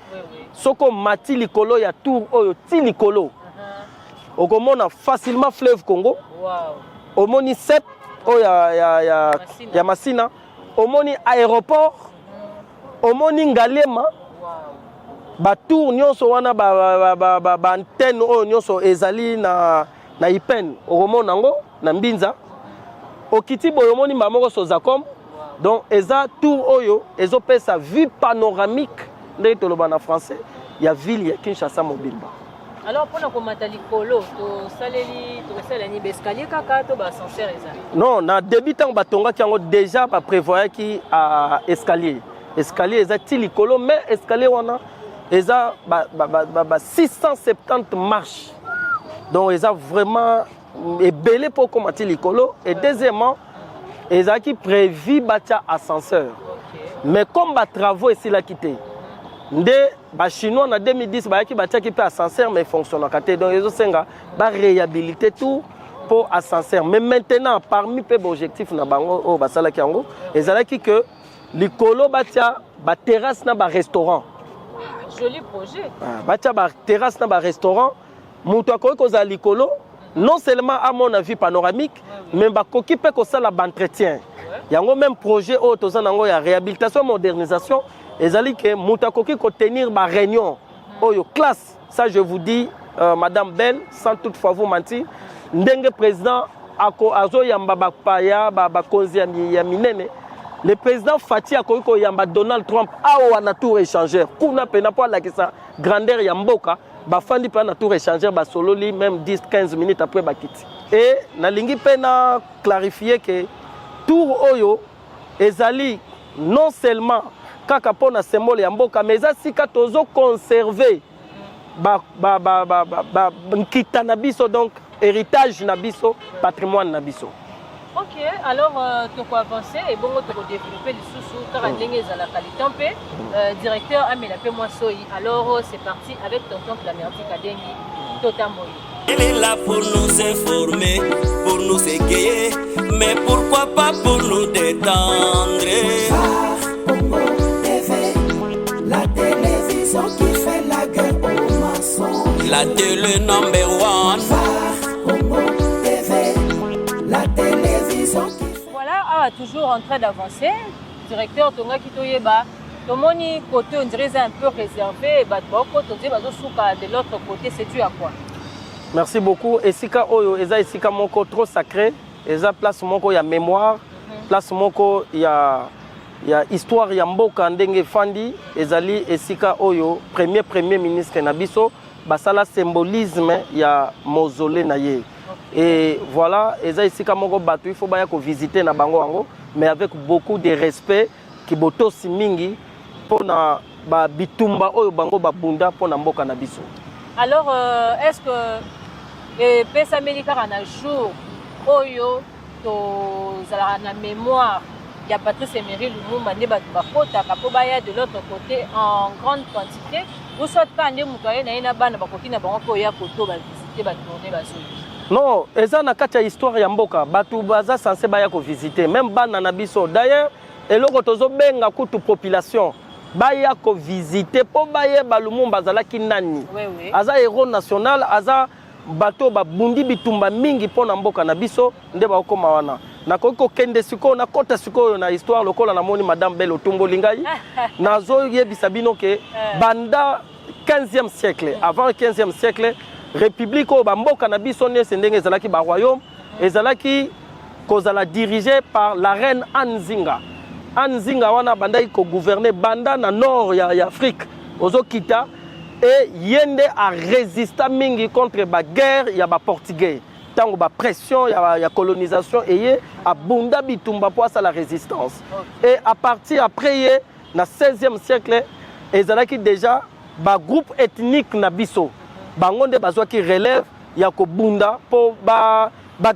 Soko mati likolo ya tour oyo ti likolo. okomona facilement fleuve Congo. Wow. Omoni CEP ya Masina. Omoni aéroport. Omoni Ngalema. Ba tour nyonso wana ba antenne oyo nyonso ezali na Ipen okomona ngo na Mbinza. Okiti boyo omoni mamoko Sozacom. Donc eza tour oyo ezopesa vue panoramique ndenge toloba na français ya ville ya Kinshasa mobimba. Alors pour nous commenter likolo to saleli to salani bescalier kaka to ba ascenseur eza. Non, na débutant batonga ki yango déjà ba prévoyait ki à escalier. Escalier eza ti likolo mais escalier wana eza ba 670 marches. Donc eza vraiment ebelé pour commenter likolo et deuxièmement eza qui prévu batia ascenseur. Mais comme ba travaux ici la quitté. Ndé ba chinois en 2010 ba ki batia ki pe ascenseur mais fonctionne katé donc ils senga ba réhabiliter tout pour ascenseur mais maintenant parmi peu objectif na bango o basala ki yango ezalaki que likolo batia ba terrasse na ba restaurant. Joli projet. Batia ba terrasse na ba restaurant muto akoki koza likolo non seulement à mon avis panoramique mais ba koki pe ko sala ba entretien. Yango même projet o tozana ngo ya réhabilitation modernisation ezali que mutakoki ko tenir ma réunion oyo classe ça je vous dis madame Belle sans toutefois vous mentir ndenge président ako azo yamba ba paya ba konzi ya minene le président Fati akoki ko yamba Donald Trump awa na tour échangeur kuna pena pour la que ça grandeur ya mboka ba fandi pa na tour échangeur ba sololi même 10-15 minutes après ba kiti et na lingi pena clarifier que tour oyo ezali non seulement kaka pona symbole ya mboka mais eza sika tozo conserver nkita na biso donc héritage na biso patrimoine na biso. OK, alors tu peux avancer et bon tu peux développer les sous car ndenge ezala qualité un peu directeur Amela pe moi soyi. Alors c'est parti avec tonton Clamerdi Kadengi Totamboy. Il est là pour nous informer, pour nous égayer, mais pourquoi pas pour nous détendre. La télévision qui fait la guerre aux mensonges. La télé number one. Congo TV, la télévision qui fait... Voilà, toujours en train d'avancer. Directeur Tonga Kitoyeba, Tomoni côté on dirait un peu réservé, de l'autre côté, c'est tu à quoi? Merci beaucoup. Esika Oyo, Eza Esika Moko trop sacré. Eza place Moko, il y a mémoire. Place Moko, il y a histoire ya mboka ndenge fandi ezali esika oyo premier ministre Nabiso basala symbolisme ya mausolée na ye et voilà eza esika moko batu il faut baya ko visiter na bango ango mais avec beaucoup de respect ki botosi mingi pona ba bitumba oyo bango babunda pona mboka na biso. Alors est-ce que pesa melika na jour oyo to zala na mémoire il y a pas tous ces mairies Lumumba ne batu bakota kapobaya de l'autre côté en grande quantité vous soit pas ande mukaye na ina bana bakoti na bango ko ya koto ba visiter ba tourner ba soli. Non, eza na kati ya histoire ya mboka batu baza censé baya ko visiter même bana na biso d'ailleurs eloko tozo benga kutu population baya ko visiter po baye ba Lumumba zalaki nani. Oui. Aza héros national aza bato babundi bitumba mingi pona mboka na biso nde ba okoma wana. Na koko kende siko na kota siko na histoire lokola na moni madame Belle Otumboli ngai nazo yebisa bino ke banda 15e siècle avant 15e siècle république o bamboka na biso ne sendenge ezalaki ba royaume ezalaki kozala dirigé par la reine Anzinga. Anzinga wana banda ko gouverner banda na nord ya Afrique ozokita et yende a résisté mingi contre ba guerre ya ba portugais. Tango ba pression ya colonisation et a bunda bitumba pour ça la résistance. Et à partir après na 16e siècle ezalaki déjà ba groupe ethnique na biso bangonde bazwa ki relève ya ko bunda pour ba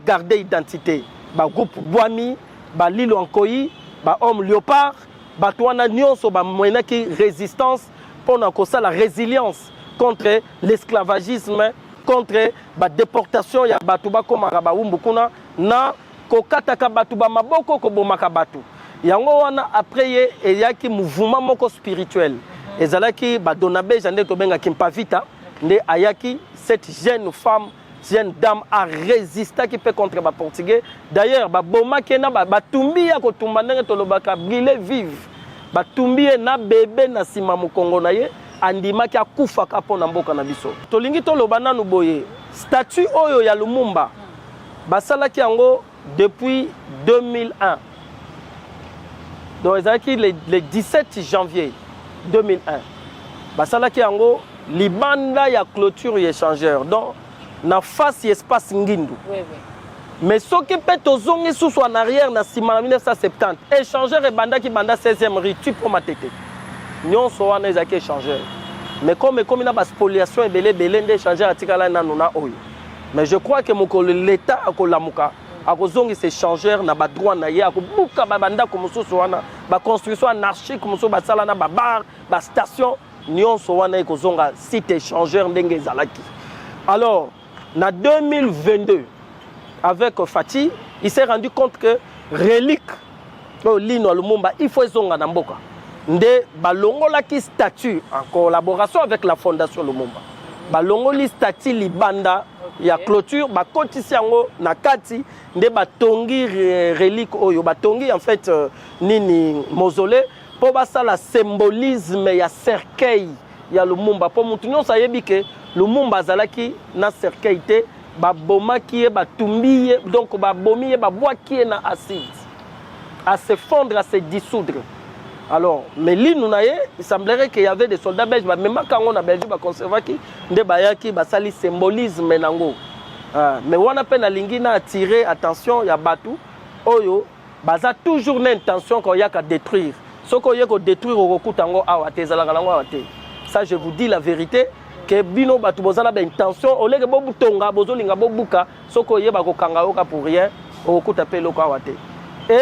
garder identité ba groupe Bwami ba Lilo Ankoyi ba homme léopard ba twana nyonso ba moyena ki résistance pour na ko ça la résilience contre l'esclavagisme contre la déportation ya batu ba komaka ba umbukuna na kokataka batu ba maboko ko bomaka batu yango wana après ye eyaki mouvement moko spirituel ezalaki ba donabe jande to benga kimpavita nde ayaki cette jeune femme jeune dame a résisté qui peut contre les Portugais. D'ailleurs, Boma Kena, Batumbi a kotumba ndenge tolobaka brûler vive. Batumbi na bébé na sima Congo na ye andima ki akufa kapo na mboka na biso. Tolingi toloba nanu boye. Statut oyo ya Lumumba basalaki yango depuis 2001. Donc le 17 janvier 2001. Basalaki yango libanda ya clôture et échangeur. Donc na face espace ngindu. Oui. Mais ce qui peut tozongi sous en arrière na sima 1970. Échangeur et banda qui banda 16e rue tu pour ma tête. Nyon so wana ezaki échangeur. Mais comme il y a une spoliation et belé échangeur atikala na nuna oyo. Mais je crois que l'État a kolamuka a kozongi ces échangeurs na ba droit na ya ko buka ba banda ko mususu wana ba construction anarchique ko mususu ba sala na ba bar ba station nyon so wana ko zonga site échangeur ndenge zalaki. Alors, en 2022, avec Fati, il s'est rendu compte que relique Lino Lumumba, il faut zonga namboka. Nde balongo la ki statut en collaboration avec la fondation Lumumba. Balongo li statut libanda ya clôture ba kotisi yango na kati nde batongi relique oyo batongi en fait nini mausolée pour basala symbolisme ya cercueil ya Lumumba pour mutu nyonso ayebi ke Lumumba azalaki na cercueil te babomaki ye batumbi ye donc babomi ye babwaki ye na acide à se fondre à se dissoudre. Alors mais l'Inunaye il semblerait qu'il y avait des soldats belges même quand on a Belgique ba conservaki nde bayaki basali symbolisme nango. Mais on appelle na lingi na attirer attention ya batu oyo baza toujours l'intention qu'on y a qu'à détruire. Ce qu'on y a qu'à détruire au rokutango awate zalanga nango awate. Ça je vous dis la vérité que bino batu bozala ba intention au lieu que bobu tonga bozolinga bobuka soko yeba ko kanga oka pour rien au kuta pe loko awate. Et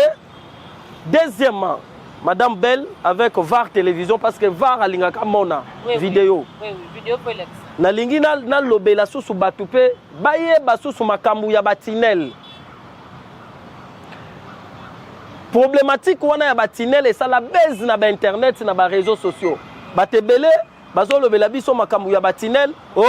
deuxièmement Madame Belle avec VAR télévision parce que VAR alingaka mona vidéo. Oui, vidéo Folex. Na lingi na lobela susu batu pe baye basusu makambu ya batinel. Problématique wana ya batinel et ça la baise na ba internet na ba réseaux sociaux. Batebele bazo lobela biso makambu ya batinel. Oh,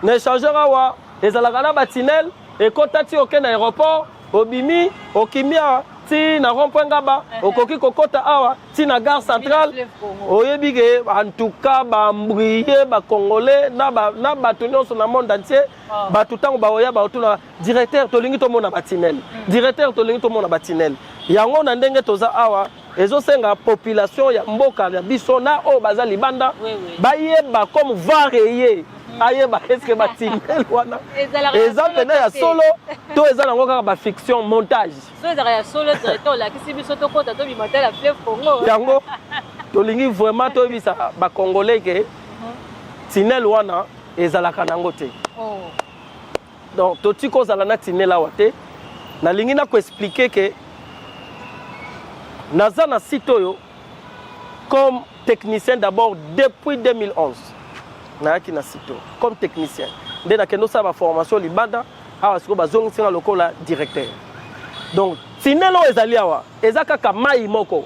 na échangeur awa ezalaka na batinel et kotati oke na aéroport obimi okimia ti na rond-point ngaba okoki kokota awa ti na gare centrale oyebi ke en tout cas ba mbriye ba congolais na bato nyonso na monde entier bato tango baoya baotuna directeur tolingi tomona batinel directeur tolingi tomona batinel yango na ndenge toza awa ezosenga population ya mboka ya biso na o baza libanda bayeba comme vareye ayeba eske batinel wana eza pena ya solo to eza nango kaka ba fiction montage so eza ya solo directeur la kisi biso to kota to bimata la fleuve Congo yango tolingi vraiment to bisa ba congolais ke tinel wana ezalaka nango te donc to tiko zala na tinel awa te na lingi na ko expliquer que naza na site oyo comme technicien d'abord depuis 2011 nayaki na site comme technicien nde nakende osala formation libanda awa sikoyo bazongisinga lokola directeur donc tinelo ezali awa eza kaka mai moko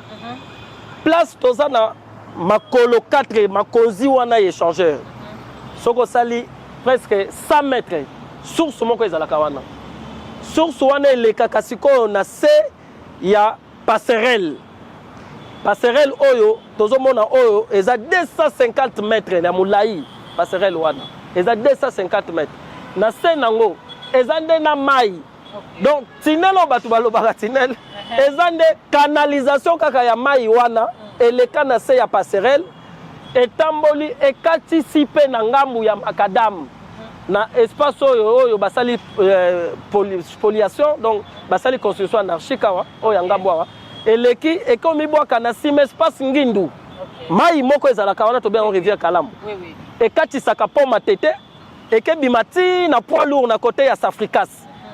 place toza na makolo 4 makonzi wana échangeur soki osali presque 100 mètres source moko ezalaka wana source wana elekaka sikoyo na se ya passerelle oyo tozomona oyo eza 250 mètres na molai passerelle wana eza 250 mètres na se nango eza nde na mai donc tinel oyo bato balobaka tinel eza nde canalisation kaka ya mai wana eleka na se ya passerelle etamboli ekatisi mpe na ngambu ya makadamu na espace oyo basali spoliation donc basali construction anarchique awa oyo ya ngambu awa eleki ekomi bwaka na nsima espace ngindu mai moko ezalaka wana tobenga rivière Kalamu ekatisaka po matete ekebima ti na poids lourd na côté ya Safricas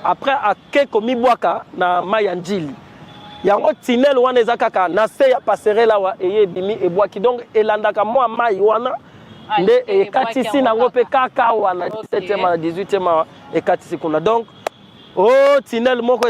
après ake komi bwaka na mai ya njili yango tinel wana eza kaka na se ya passerelle awa eye ebimi ebwaki donc elandaka mwa mai wana nde ekatisi nango mpe kaka wana 17e na 18e ekatisi kuna donc oh tinel moko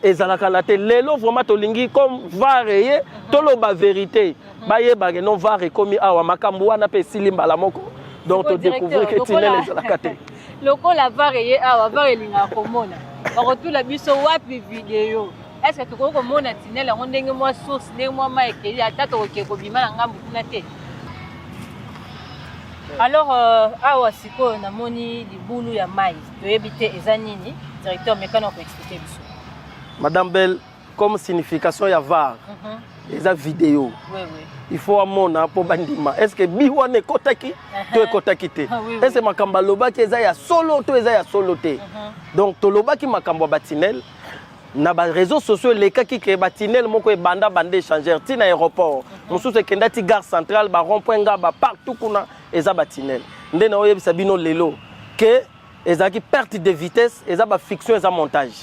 ezalaka na te lelo vraiment tolingi comme vareye toloba vérité bayebake non vare ekomi awa makambo wana mpe esili mbala moko donc to découvrir que tinel ezalaka te lokola vareye awa varelinga komona bakotula biso wapi video est-ce que tokoki komona tinel yango ndenge mwa source ndenge mwa mai ekeli ata tokoke kobima na ngambu kuna te? Alors awa sikoyo namoni libulu ya mai toyebi te eza nini, directeur mekano akoexplike biso. Madame Belle, comme signification ya var eza vidéo. Oui, oui. Il faut amona po bandima. Est-ce que biwana ekotaki to ekotaki te? Est-ce que makamba lobaki eza ya solo to eza ya solo te? Donc to lobaki makambo batinel na ba réseaux sociaux lekaki ke batinel moko ebanda bande échangeur ti na aéroport. Mosusu ekendati gare centrale ba rond-point ngaba partout kuna eza batinel. Nde na oyebisa bino lelo que ezaki perte de vitesse, eza ba fiction, eza montage.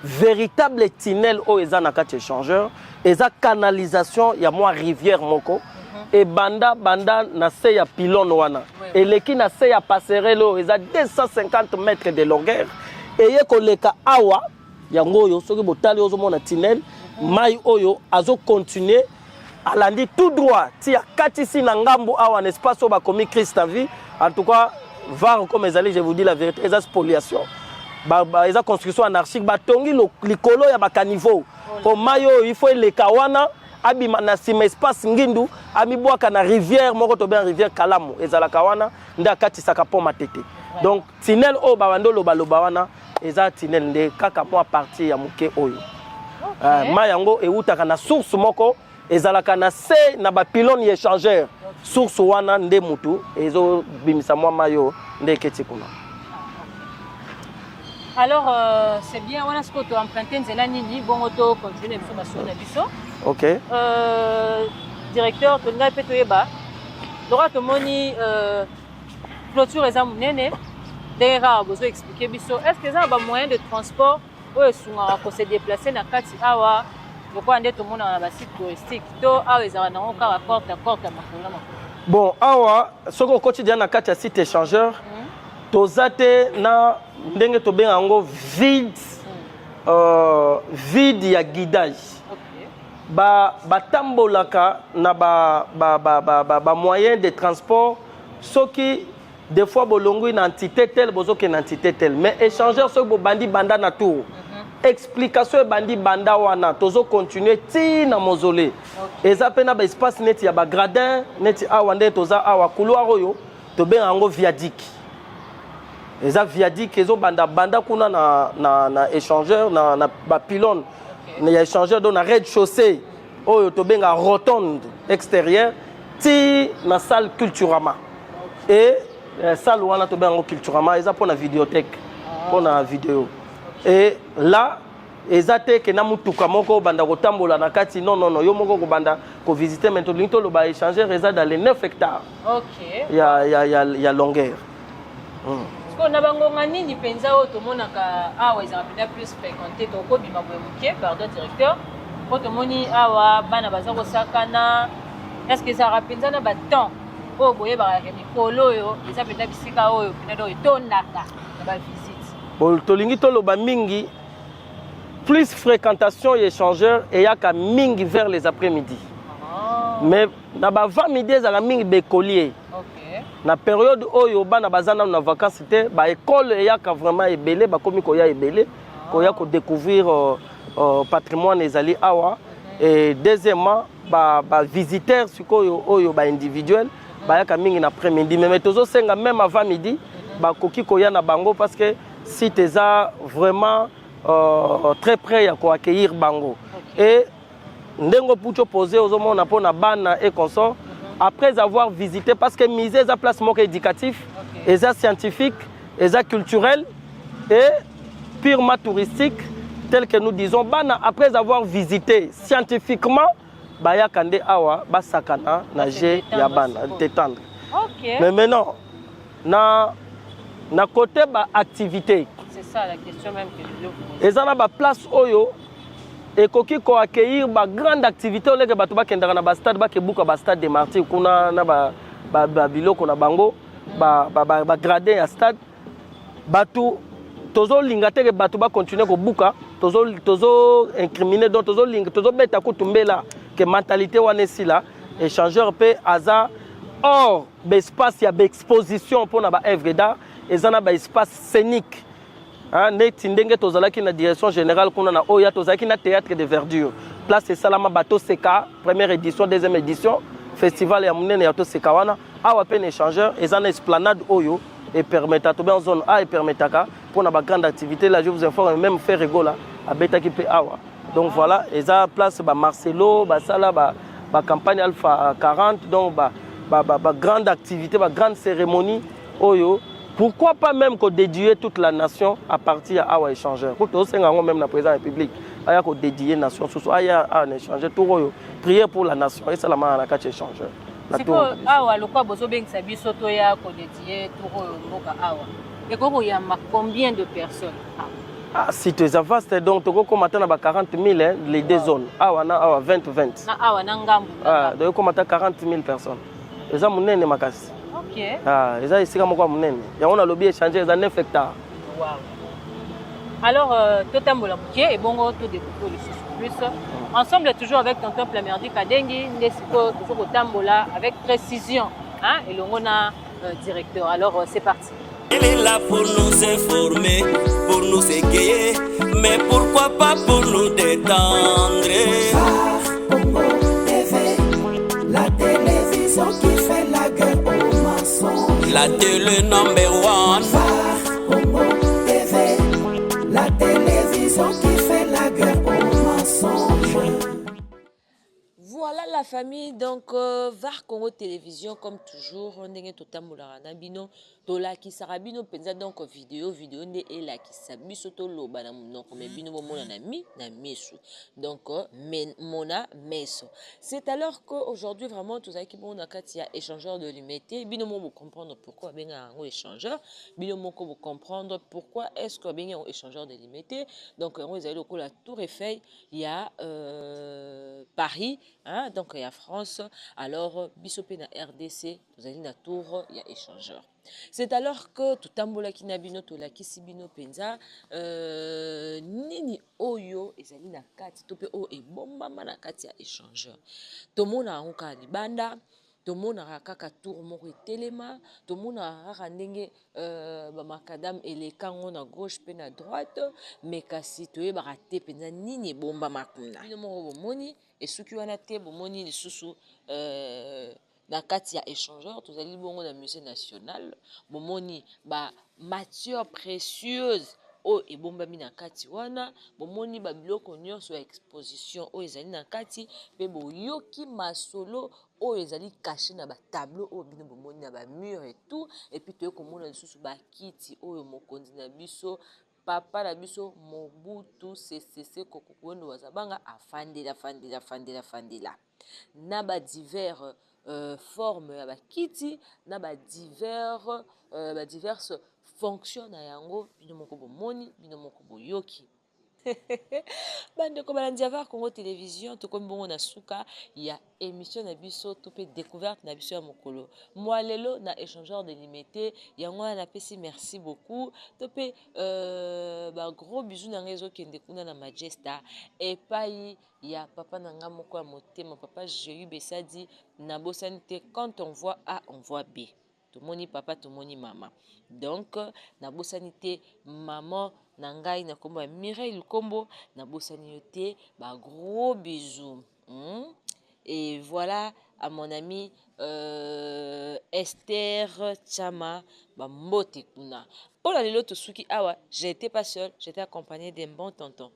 Véritable tunnel o eza na kati échangeur, eza canalisation ya moi rivière moko et banda na se ya pylône wana. Et leki na se ya passerelle o eza 250 mètres de longueur et ye koleka awa yango yo soki botali ozo mona tunnel mai oyo azo continuer alandi tout droit ti ya kati si na ngambu awa un espace o ba komi Christ à vie. En tout cas var comme ezali, je vous dis la vérité, eza spoliation. Eza construction anarchique batongi likolo ya bakaniveau po mayo il faut eleka wana abima na sima espace ngindu amibwaka na rivière moko to bien rivière Kalamu ezalaka wana nde akatisaka po matete. Donc tunnel o babando loba wana eza tunnel nde kaka mo partie ya muke oyo. Ma yango eutaka na source moko ezalaka na se na ba pylône échangeur source wana nde mutu ezo bimisa mwa mayo nde keti kuna. Alors, c'est bien, on a ce que tu as emprunté, nzela nini, bon auto, continuer l'information na biso. Ok. Directeur, tu n'as pas de yeba. Droit de moni, clôture et amounene. D'ailleurs, vous avez expliqué biso. Est-ce que ça a un moyen de transport où ils sont se déplacer na kati awa, pourquoi on est tout le monde dans un site touristique. To awa ils ont un accord à makuna. Bon, awa, ce que quotidien na kati site échangeur. Tozate na ndenge to benga ngo vide vide ya guidage. Batambolaka na ba moyen de transport soki des fois bolongo une entité telle bozoke une entité telle mais échangeur soki bo bandi banda na tour explication bandi banda wana tozo continuer ti na mausolée eza pena ba espace neti ya ba gradin neti awa nde toza awa couloir oyo to benga ngo viaduc. Eza viaduc ezo banda kuna na échangeur na ba pylône na échangeur do na rez-de-chaussée oyo to benga rotonde extérieure ti na salle Culturama et salle wana to benga Culturama eza pour la vidéothèque pour la vidéo et là eza te ke na mutuka moko banda kotambola na kati non yo moko ko banda ko visiter maintenant to lo ba échangeur eza dans les 9 hectares. OK. Ya longueur. On a bangonga nini penza o to monaka awa ils ont plus fréquenté to ko bima bomuke pardon directeur ko to moni awa bana bazako sakana est-ce que ça rapenza na ba temps o boye ba mikolo yo eza penda bisika oyo penda do itondaka na ba visite bon to lingi to loba mingi plus fréquentation et échangeur et yaka mingi vers les après-midi mais na ba 20 midi za mingi bekolier. Na période oyo bana bazana na vacances te ba école eyaka vraiment ebelé ba komi ko ya ebelé ko ya ko découvrir patrimoine ezali awa et deuxièmement ba visiteurs sikoyo oyo ba individuel ba yaka mingi na après-midi mais tozo senga même avant midi ba koki ko ya na bango parce que site eza vraiment très près ya ko accueillir bango et ndengo pucho poser ozomona pona bana et consort. Après avoir visité, parce que musée est une place éducatif, est scientifique, est culturel et purement touristique, tel que nous disons. Après avoir visité scientifiquement, baya kande awa basakana nager ya bana détendre. Mais maintenant, na côté activité. C'est ça la question même que je voulais vous poser. Et ça na place oyo. Et koki ko accueillir ba grande activité au leke batu ba kendaka na ba stade ba kebuka ba stade de Martyrs kuna na ba biloko na bango ba gradin ya stade batu tozo linga te ke batu ba continuer ko buka tozo incriminer donc tozo linga tozo beta kutumbela que mentalité wana sila échangeur pe aza or ba espace ya ba exposition pour na ba œuvre d'art ezana ba espace scénique. Neti ndenge tozalaki na direction générale kuna na oya tozalaki na théâtre de verdure. Place Salama Bato Seka, première édition, deuxième édition, festival ya munene ya to Seka wana, awa pen échangeur ezana esplanade oyo et permettra to bien zone A et permettra pour na ba grande activité là je vous informe même faire rigola à betaki pe awa. Donc voilà, eza place ba Marcelo, ba sala ba campagne Alpha 40 donc ba grande activité, ba grande cérémonie oyo. Pourquoi pas même qu'on dédier toute la nation à partir à Awa échangeur. Pour tous même la présidence de la République, il y a qu'on dédier la nation, il y a un échangeur, tout prier pour la nation et c'est la main à la carte échangeur. C'est quoi Awa le quoi bozo beng sabi soto ya qu'on dédier tout moka Awa. Et comment il y a combien de personnes? Ah, si tu es vaste, donc tu as maintenant 40 000 les deux zones. Awa na Awa 20-20. Na Awa na ngambu. Ah, donc tu as 40 000 personnes. Et ça mon nez makasi. Ok. Ah, et ça ici comme quoi mon nez. Et on a lobby échanger dans 9 hectares. Wow. Alors, tout un boulot et bon, tout découvrir le plus. Ensemble, toujours avec tonton Plamerdi Kadengi, Nesiko, toujours au Tambola, avec précision. Hein? Et l'on a directeur. Alors, c'est parti. Elle est là pour nous informer, pour nous égayer, mais pourquoi pas pour nous détendre. Congo TV, la télévision qui fait la guerre aux mensonges. La télé number one. Congo TV, la télévision qui fait la guerre aux mensonges. Voilà la famille, donc VAR Congo Télévision, comme toujours, on est tout à bino, tola qui sarabino penza donc vidéo ne est là qui sabi soto lo bana non comme bino mona na mi na mesu. Donc mona meso. C'est alors qu'aujourd'hui vraiment tous avec bon akatia échangeur de l'humanité, bino mo comprendre pourquoi benga un échangeur, bino mo ko comprendre pourquoi est-ce que benga un échangeur de l'humanité. Donc on est allé au la Tour Eiffel, il y a Paris. Hein, donc il y a France, alors Bissopé na RDC, vous allez na tour, il y a échangeur. C'est alors que tout tambola ki nabino to la kisibino penza nini oyo ezali na kati to pe o e bomba na kati ya échangeur. To mona onka libanda, to mona kaka tour moko etelema, to mona kaka ndenge ba makadam elekango na gauche pe na droite, mais kasi to e barate penza nini bomba makuna. Bino moko bomoni et ce qui wana te bomoni lisusu na kati ya échangeur tozali bongo na musée national bomoni ba matière précieuse o ebombami na kati wana bomoni ba biloko nyonso ya exposition o ezali na kati pe boyoki masolo o ezali caché na ba tableau o bino bomoni na ba mur et tout et puis toye komona lisusu ba kiti o mokonzi na biso papa na biso Mobutu Sese Koko Ngbendu wazabanga afandela na ba divers formes ya ba kiti na ba diverses fonctions na yango bino moko bomoni bino moko boyoki. Bande ko balandi VAR Congo Télévision to comme bongo na suka ya émission na biso to pe découverte na biso ya mokolo moi lelo na échangeur de limité yango na pesi merci beaucoup to pe ba gros bisous na réseau kende kuna na Majesta et pai ya papa na nga moko ya motema papa Jéhu Besadi na bosanité quand on voit A on voit B. Tout moni papa, tout moni maman. Donc, na bosanité maman, nangai na kombo Mireille Lukombo, na bosanité, ba gros bisous. Et voilà à mon ami Esther Chama, ba mbote kuna. Pour la lelo tosuki awa, j'étais pas seule, j'étais accompagnée d'un bon tonton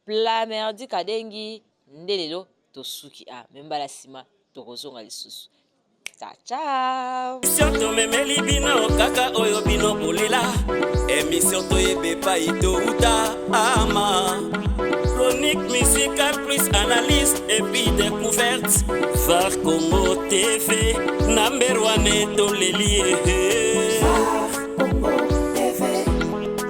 Plamerdi Kadengi, ndelelo tosuki a, memba la sima, tokozonga lisusu. Ciao, ciao. Émission memeli bino kaka oyo bino bolela. Émission toyebe pa ito uta ama. Chronique musicale plus analyse et puis découverte. VAR Congo TV number one dans les lieux. VAR Congo TV,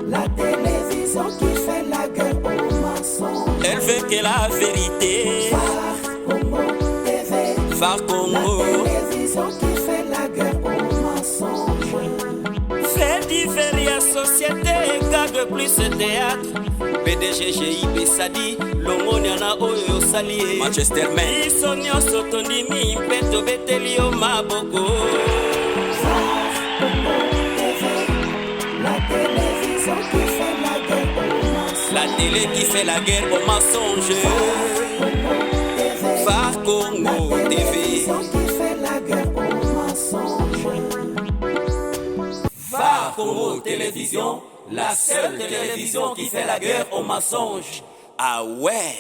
la télévision qui fait la guerre aux mensonges. Elle veut que la vérité. VAR Congo TV, VAR Congo. qui fait la guerre aux mensonges. Fait divers société, gagne plus théâtre. PDG GIB Sadi, Longoniana Oyo Sali, Manchester Man. Isonyo Sotondimi, Peto Betelio Maboko. VAR Congo TV, télé qui fait la guerre au mensonge. VAR Congo TV. Qui fait la guerre au mensonge. VAR Congo Télévision, la seule télévision qui fait la guerre au mensonge. Ah ouais.